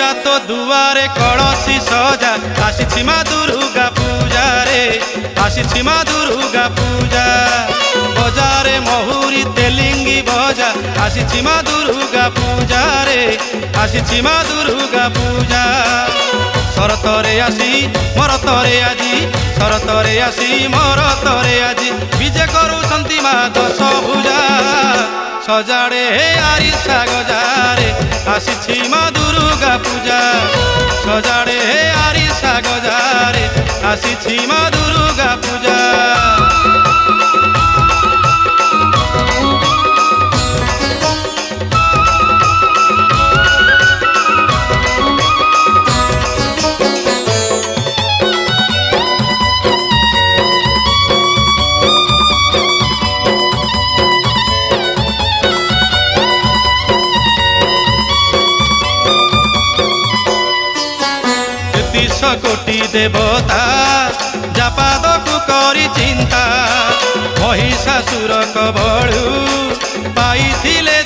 पूजा तो दुआरे कलसी सजा आसी माँ दुर्गा पूजा रे आसी माँ दुर्गा पूजा बजारे महुरी तेलिंगी बजा आसी माँ दुर्गा पूजा रे आसी माँ दुर्गा पूजा शरतरे आसी मरतरे आजी शरतरे आसी मरतरे आजी विजय करुछन्ति माँ दश भुजा सजाड़े हे आरिसा गजारे आसी माँ दुर्गा पूजा सजाड़े हे आरिसा गजारे आसी माँ दुर्गा पूजा कोटी देवता जापाद को करी चिंता महिषासुर कबळू पाइथिले